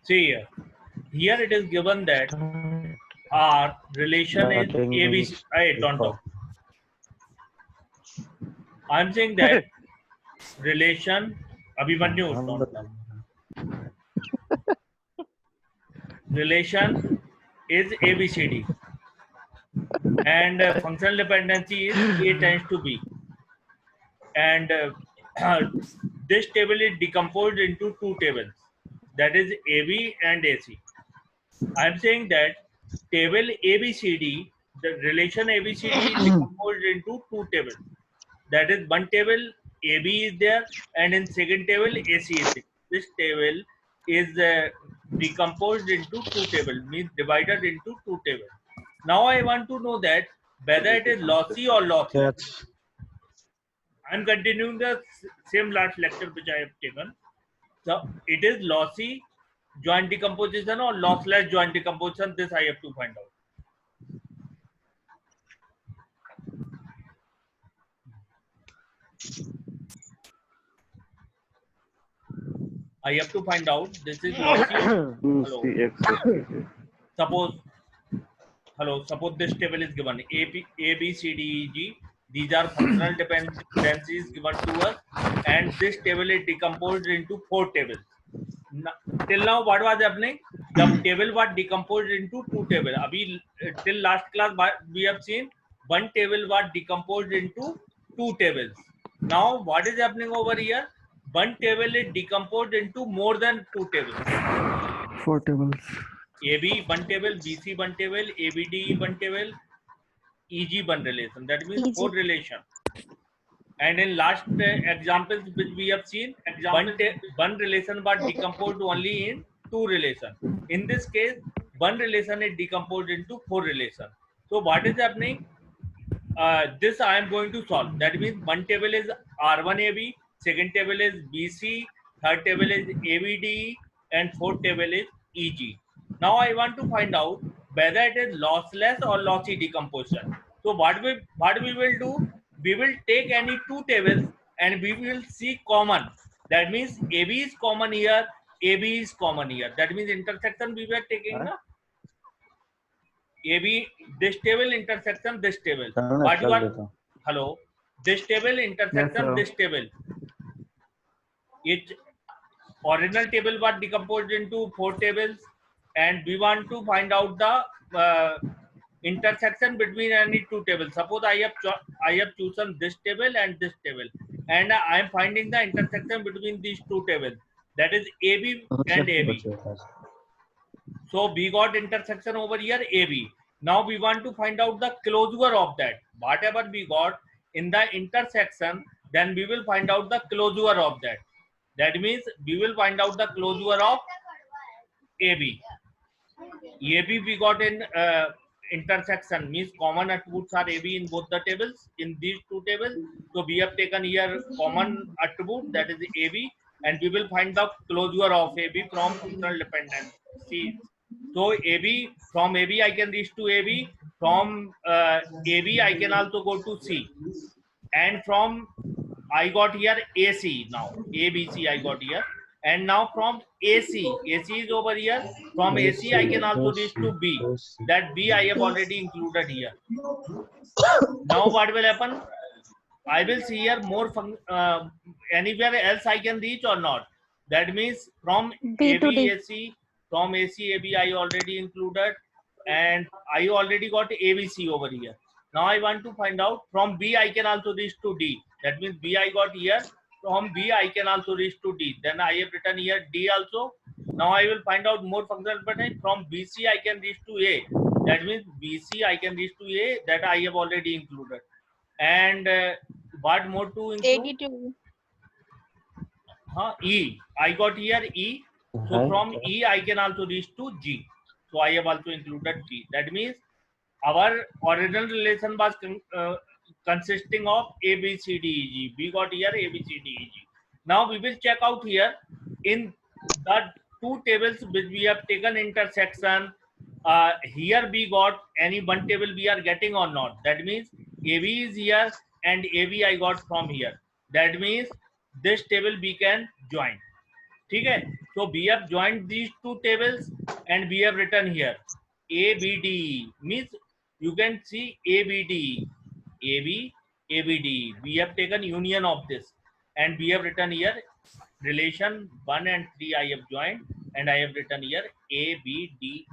See here. Here it is given that our relation is ABC. Hey, don't talk. I'm saying that relation Abhimanyu, don't talk. Relation is ABCD and functional dependency is A tends to B. And this table is decomposed into two tables, that is AB and AC. I'm saying that table ABCD, the relation ABCD is decomposed into two tables. That is one table AB is there, and in second table AC is there. This table is decomposed into two tables, means divided into two tables. Now I want to know that whether it is lossy or lossless. I'm continuing the same last lecture which I have taken. So it is lossy joint decomposition or lossless joint decomposition. This I have to find out. I have to find out this is lossy. Suppose this table is given A, B, C, D, E, G. These are functional dependencies given to us, and this table is decomposed into four tables. Till now, what was happening? The table was decomposed into two tables. Till last class, we have seen one table was decomposed into two tables. Now, what is happening over here? One table is decomposed into more than two tables. Four tables. AB one table, BC one table, ABD one table, EG one relation. That means four relation. And in last examples which we have seen, one relation was decomposed only in two relation. In this case, one relation is decomposed into four relation. So what is happening? This I am going to solve. That means one table is R1AB, second table is BC, third table is ABD, and fourth table is EG. Now I want to find out whether it is lossless or lossy decomposition. So what we will do? We will take any two tables and we will see common. That means AB is common here, AB is common here. That means intersection we were taking. AB, this table intersection this table. What you are? Hello. This table intersection this table. It original table was decomposed into four tables, and we want to find out the intersection between any two tables. Suppose I have chosen this table and this table, and I am finding the intersection between these two tables. That is AB and AB. So we got intersection over here AB. Now we want to find out the closure of that. Whatever we got in the intersection, then we will find out the closure of that. That means we will find out the closure of AB. AB we got in intersection, means common attributes are AB in both the tables, in these two tables. So we have taken here common attribute, that is AB, and we will find the closure of AB from functional dependency. So AB, from AB I can reach to AB, from AB I can also go to C, and from I got here AC now, ABC I got here, and now from AC is over here, from AC I can also reach to B, that B I have already included here. Now what will happen? I will see here more anywhere else I can reach or not. That means from AB, AC, from AC, AB I already included, and I already got ABC over here. Now I want to find out from B I can also reach to D. That means B I got here. From B I can also reach to D. Then I have written here D also. Now I will find out more functional dependency. From BC I can reach to A. That means BC I can reach to A, that I have already included. And what more to include? 82. E. I got here E. So from E I can also reach to G. So I have also included G. That means our original relation was consisting of A, B, C, D, E, G. We got here A, B, C, D, E, G. Now we will check out here in the two tables which we have taken intersection. Here we got any one table we are getting or not. That means AB is here and AB I got from here. That means this table we can join. ठीक है. So we have joined these two tables and we have written here ABD means you can see ABD, AB, ABD. We have taken union of this and we have written here relation 1 and 3 I have joined and I have written here ABDE.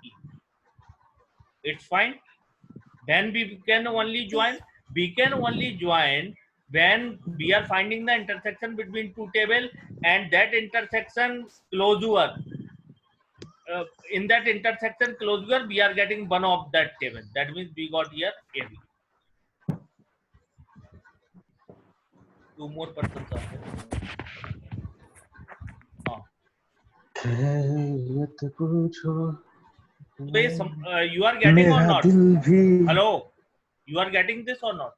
It's fine. Then we can only join. We can only join when we are finding the intersection between two tables and that intersection closure. In that intersection closure, we are getting one of that table. That means we got here AB. Two more persons are there. So, you are getting or not? Hello, you are getting this or not?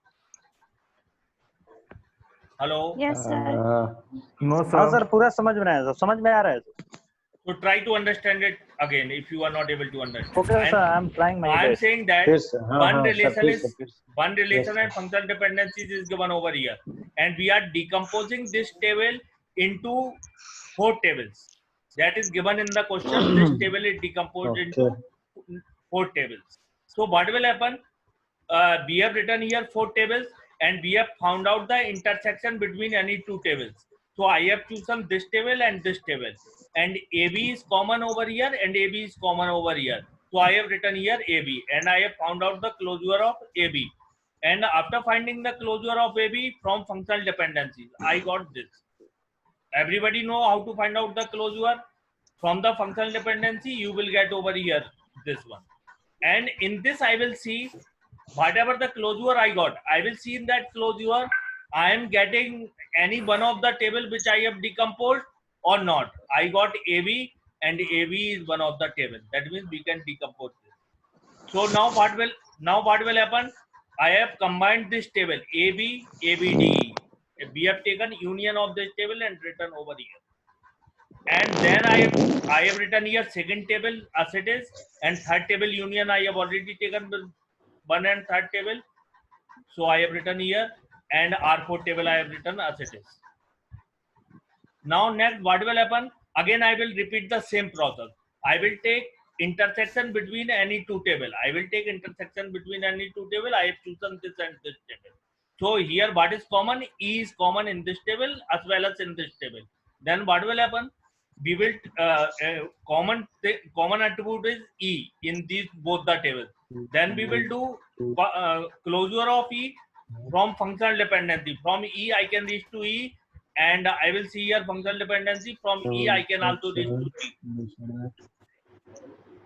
Hello. Yes, sir. No, हाँ sir. Sir पूरा समझ में आया, समझ में आ रहा है. So try to understand it again if you are not able to understand. Okay, sir, I'm trying my I am best. saying that Yes, one relation yes, is one relation Yes, and functional dependencies is given over here, and we are decomposing this table into 4 tables. That is given in the question. This table is decomposed into 4 tables. So what will happen? We have written here 4 tables, and we have found out the intersection between any 2 tables. So I have chosen this table and this table, and AB is common over here and AB is common over here. So I have written here AB, and I have found out the closure of AB. And after finding the closure of AB from functional dependencies, I got this. Everybody know how to find out the closure from the functional dependency. You will get over here this one, and in this I will see whatever the closure I got. I will see in that closure I am getting any one of the table which I have decomposed or not. I got AB, and AB is one of the table. That means we can decompose this. So now what will happen? I have combined this table AB, ABD. We have taken union of this table and written over here. And then I have written here second table as it is, and third table union I have already taken with 1 and third table. So I have written here, and R4 table I have written as it is. Now next what will happen? Again I will repeat the same process. I will take intersection between any 2 table. I will take intersection between any 2 table. I have chosen this and this table. So here what is common? E is common in this table as well as in this table. Then what will happen? We will common attribute is E in these both the tables. Then we will do closure of E from functional dependency. From E I can reach to E, and I will see here functional dependency. From E I can also reach to G.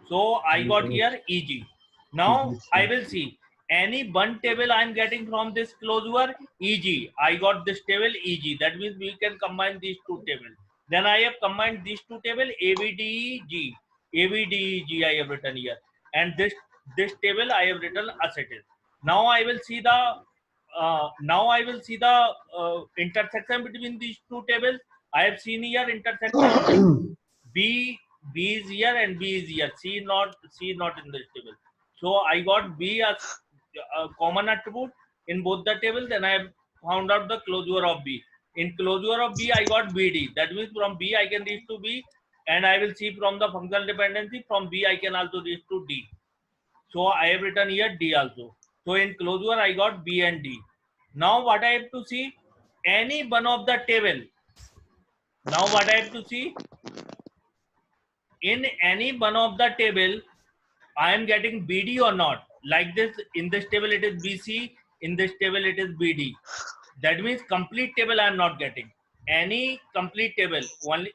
So I got here EG. Now I will see any one table I am getting from this closure EG. I got this table EG. That means we can combine these 2 tables. Then I have combined these 2 tables ABDEG. ABDEG I have written here, and this table I have written as it is. Now I will see the intersection between these 2 tables. I have seen here intersection B is here and B is here. C not in this table. So I got B as a common attribute in both the tables, and I have found out the closure of B. In closure of B, I got BD. That means from B I can reach to B, and I will see from the functional dependency from B I can also reach to D. So I have written here D also. So in closure I got B and D. Now what I have to see? Any one of the table. Now what I have to see? In any one of the table, I am getting BD or not. Like this, in this table it is BC, in this table it is BD. That means complete table I am not getting. Any complete table, only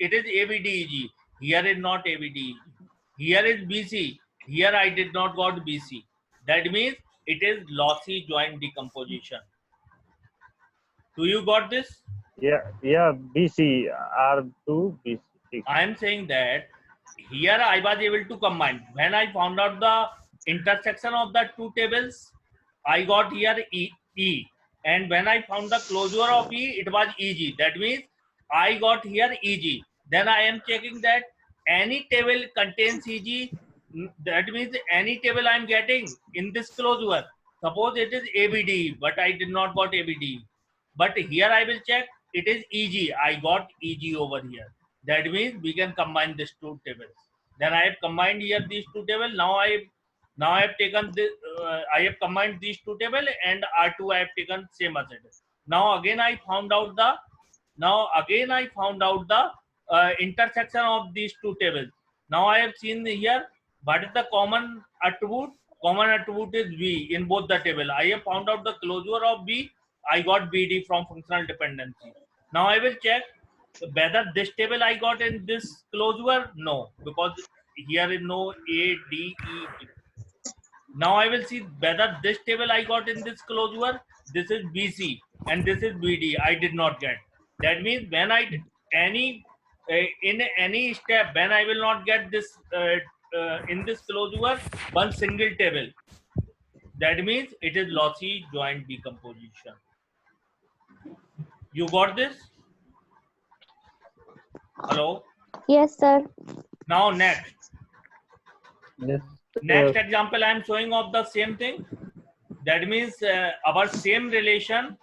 it is ABDEG. Here is not ABDEG. Here is BC. Here I did not got BC. That means it is lossy joint decomposition. Do you got this? Yeah, BC R2 BC. I am saying that here I was able to combine. When I found out the intersection of the 2 tables, I got here E. And when I found the closure of E, it was EG. That means I got here EG. Then I am checking that any table contains EG. That means any table I am getting in this closure. Suppose it is ABD, but I did not got ABD. But here I will check, it is EG. I got EG over here. That means we can combine these two tables. Then I have combined here these two tables. Now I have taken this. I have combined these two tables, and R2 I have taken same as it is. Now again I found out the intersection of these two tables. Now I have seen here what is the common attribute. Common attribute is V in both the table. I have found out the closure of V. I got BD from functional dependency. Now I will check whether this table I got in this closure. No, because here is no A, D, E. Now I will see whether this table I got in this closure. This is BC and this is BD. I did not get. That means when I in any step, when I will not get this in this closure one single table, that means it is lossy joint decomposition. You got this? Hello? Yes, sir. Now next. Yes. Next example I am showing of the same thing. That means our same relation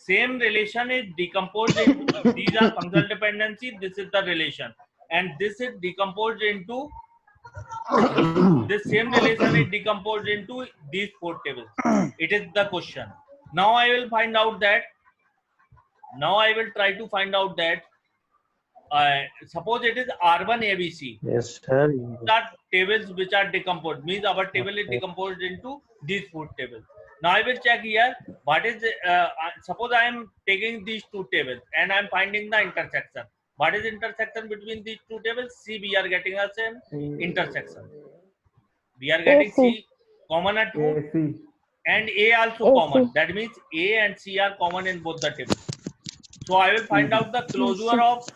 is decomposed into, these are functional dependency, this is the relation, and this is decomposed into this same relation is decomposed into these four tables. It is the question. Now I will try to find out that suppose it is R1 ABC. Yes, sir. The tables which are decomposed means our table is decomposed into these four tables. Now I will check here what is suppose I am taking these two tables and I am finding the intersection. What is intersection between these two tables? C, we are getting a same intersection. We are getting C common at 2 and A also common. That means A and C are common in both the tables. So I will find out the closure of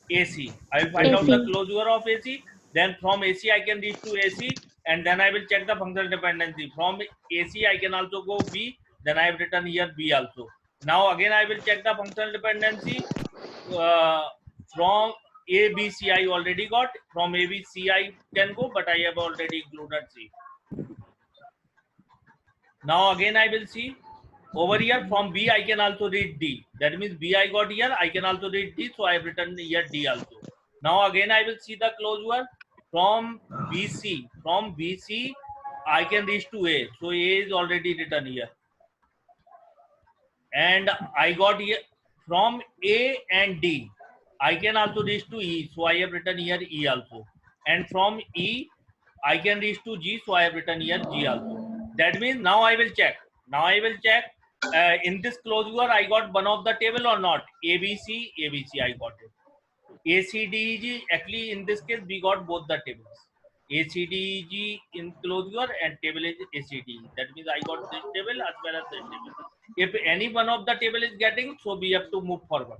AC. I will find out the closure of AC. Then from AC I can reach to AC, and then I will check the functional dependency. From AC I can also go B. Then I have written here B also. Now again I will check the functional dependency. From A, B, C I already got. From A, B, C I can go, but I have already included C. Now again I will see over here from B I can also read D. That means B I got here, I can also read D, so I have written here D also. Now again I will see the closure from BC. From BC I can reach to A. So A is already written here. And I got here from A and D. I can also reach to E. So I have written here E also. And from E I can reach to G. So I have written here G also. That means now I will check. In this closure I got one of the table or not. ABC I got it. ACDEG, actually in this case we got both the tables. ACDEG in closure and table is ACDE. That means I got this table as well as this table. If any one of the table is getting, so we have to move forward.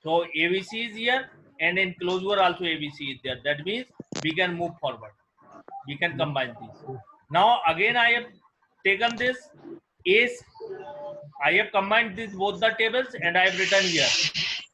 So ABC is here and in closure also ABC is there. That means we can move forward. We can combine these. Now again I have taken this ACE. I have combined these both the tables and I have written here.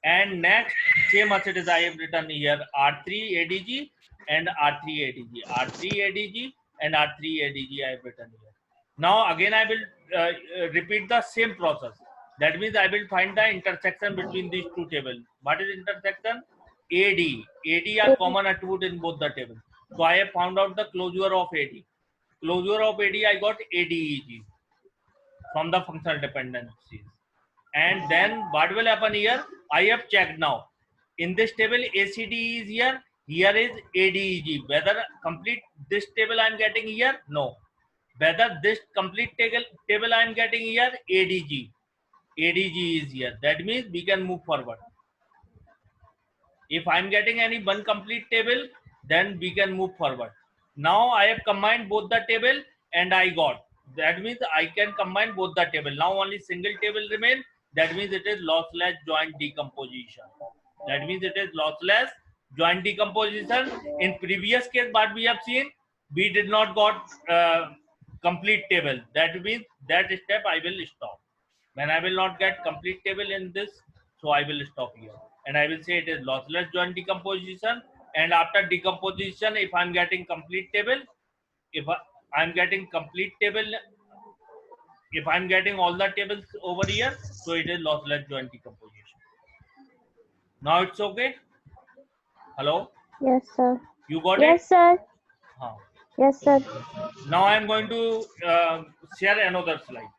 And next same as it is, I have written here R3 ADG and R3 ADG. R3 ADG and R3 ADG I have written here. Now again I will repeat the same process. That means I will find the intersection between these two tables. What is intersection? AD are common attribute in both the tables. So I have found out the closure of AD. Closure of AD I got ADEG from the functional dependencies. And then what will happen here? I have checked now. In this table ACD is here. Here is ADEG. Whether complete this table I am getting here? No. Whether this complete table I am getting here? ADG. ADG is here. That means we can move forward. If I am getting any one complete table, then we can move forward. Now I have combined both the table and I got. That means I can combine both the table. Now only single table remain. That means it is lossless joint decomposition. That means it is lossless joint decomposition. In previous case, what we have seen, we did not got complete table. That means that step I will stop. When I will not get complete table in this, so I will stop here. And I will say it is lossless joint decomposition. And after decomposition, if I am getting complete table, if I am getting complete table, if I am getting all the tables over here, so it is lossless joint decomposition. Now it's okay. Hello. Yes, sir. You got Yes, it? sir. Huh. Yes, sir. Now I am going to share another slide.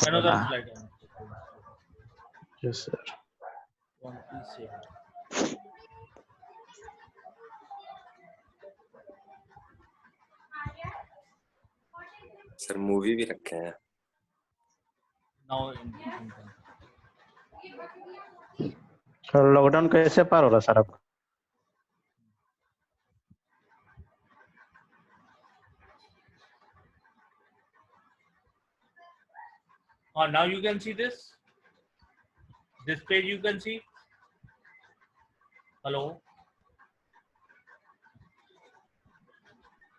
Another slide. Yes, sir. 27. Sir movie भी रखे हैं। Now sir lockdown कैसे पार हो रहा sir अब? now you can see this. This page you can see. Hello.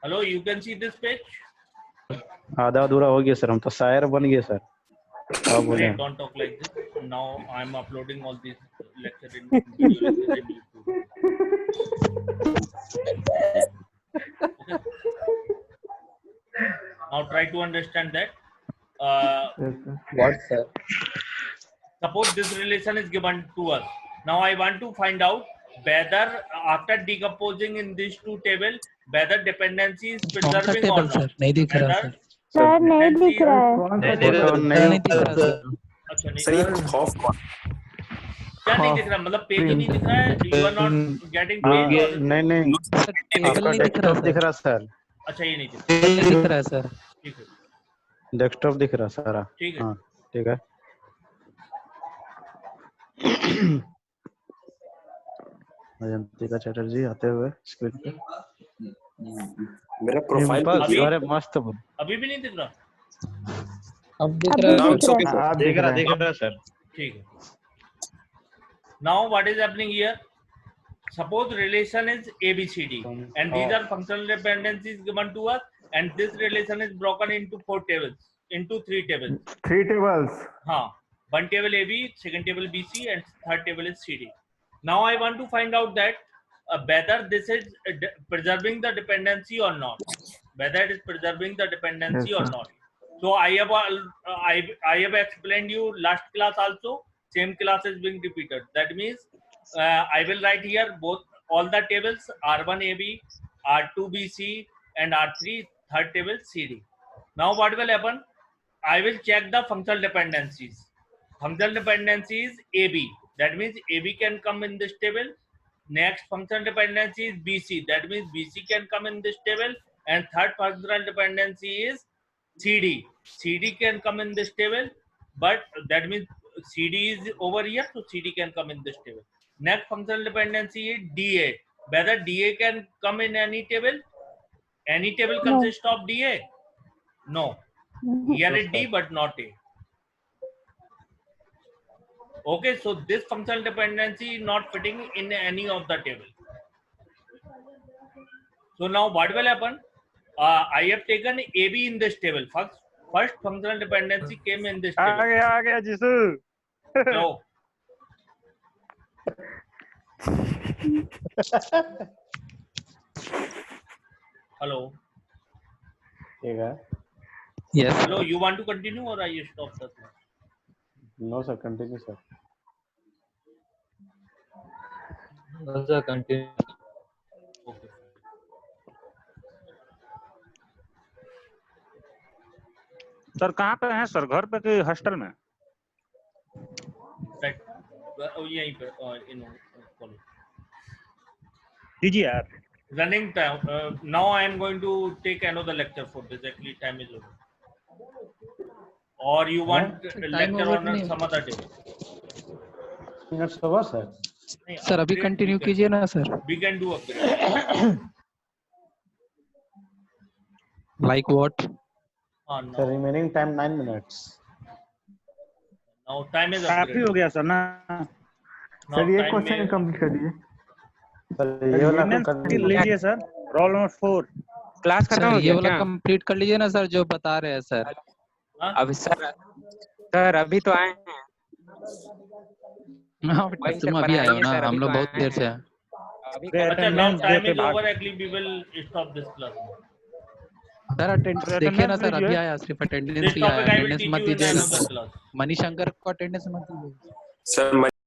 Hello, you can see this page. आधा अधूरा हो गया सर, हम तो शायर बन गए सर। क्या बोले? Don't talk like this. Now I am uploading all these lecture in video lecture in YouTube. Okay. Now try to understand that. What, sir? Suppose this relation is given to us. Now I want to find out whether after decomposing in these two tables, whether dependency is preserving or table not. Sir नहीं दिख रहा Whether sir sir नहीं dependency दिख रहा है। नहीं दिख रहा सर अच्छा नहीं सर ये खौफ क्या नहीं दिख रहा, मतलब पेज ही नहीं दिख रहा है। You are not getting page or नहीं सर टेबल आपका नहीं दिख रहा डेस्कटॉप दिख रहा सर। अच्छा ये नहीं दिख रहा। टेबल नहीं दिख रहा सर ठीक है डेस्कटॉप दिख रहा सारा। ठीक है हाँ ठीक है। अजंतिका चैटर्जी आते हुए स्क्रीन पे। मेरा प्रोफाइल अभी? अरे मस्त बोल। अभी भी नहीं दिख रहा। अब दिख अभी रहा है दिख रहा है। आप दिख रहा सर। ठीक है। Now what is happening here? Suppose relation is ABCD and these are functional dependencies given to us, and this relation is broken into 4 tables, into 3 tables. 3 tables. हाँ, one table AB, second table BC, and third table is CD. Now I want to find out that whether this is preserving the dependency or not. Whether it is preserving the dependency Yes, or sir. not. So I have explained you last class also. Same class is being repeated. That means I will write here both all the tables R1AB, R2BC, and R3 third table CD. Now what will happen? I will check the functional dependencies. Functional dependency is AB. That means AB can come in this table. Next functional dependency is BC. That means BC can come in this table. And third functional dependency is CD. CD can come in this table. But that means CD is over here. So CD can come in this table. Next functional dependency is DA. Whether DA can come in any table? Any table consists of DA? No. Here is D but not A. Okay, so this functional dependency is not fitting in any of the table. So now what will happen? I have taken AB in this table. First functional dependency came in this table. आ गया Jisshu. So hello. ठीक है। Yes Hello, you want to continue or I stop the class? No sir continue sir. Sir continue Okay. Sir कहाँ पे हैं sir, घर पे कि hostel में? Right. यहीं पे in college. कीजिए यार। Running time. Now I am going to take another lecture for this. Actually, time is over. Or you want lecture over on नहीं some other day? Minutes over sir. नहीं, sir अभी upgrade continue we can- कीजिए ना sir We can do upgrade. Like what No. Sir remaining time 9 minutes. Now time is काफी हो upgraded. गया sir ना। Now sir ये time क्वेश्चन में- कंप्लीट कर दीजिए। सर ये वाला अटेंडेंस कर लीजिए। लीजिए सर, रोल नंबर 4। क्लास खत्म सर हो ये गया वाला क्या? कंप्लीट कर लीजिए ना सर, जो बता रहे हैं सर। हाँ? अभी सर अभी तो आए हैं। हाँ, वही तुम सर अभी आए हो पढ़ाइए ना, सर, हम अभी लोग तो बहुत आए देर से हैं। हैं। अभी अरे अच्छा, now अटेंडेंस time देके is भाग। over. Actually, we will stop this class. Sir attendance sir, देखिए ना attendance सर, अभी लीजिए। आया, सिर्फ अटेंडेंस This ही आया, topic I will attendance teach मत you in दीजिएगा another सर। class. मनीशंकर को अटेंडेंस मत दीजिएगा। सर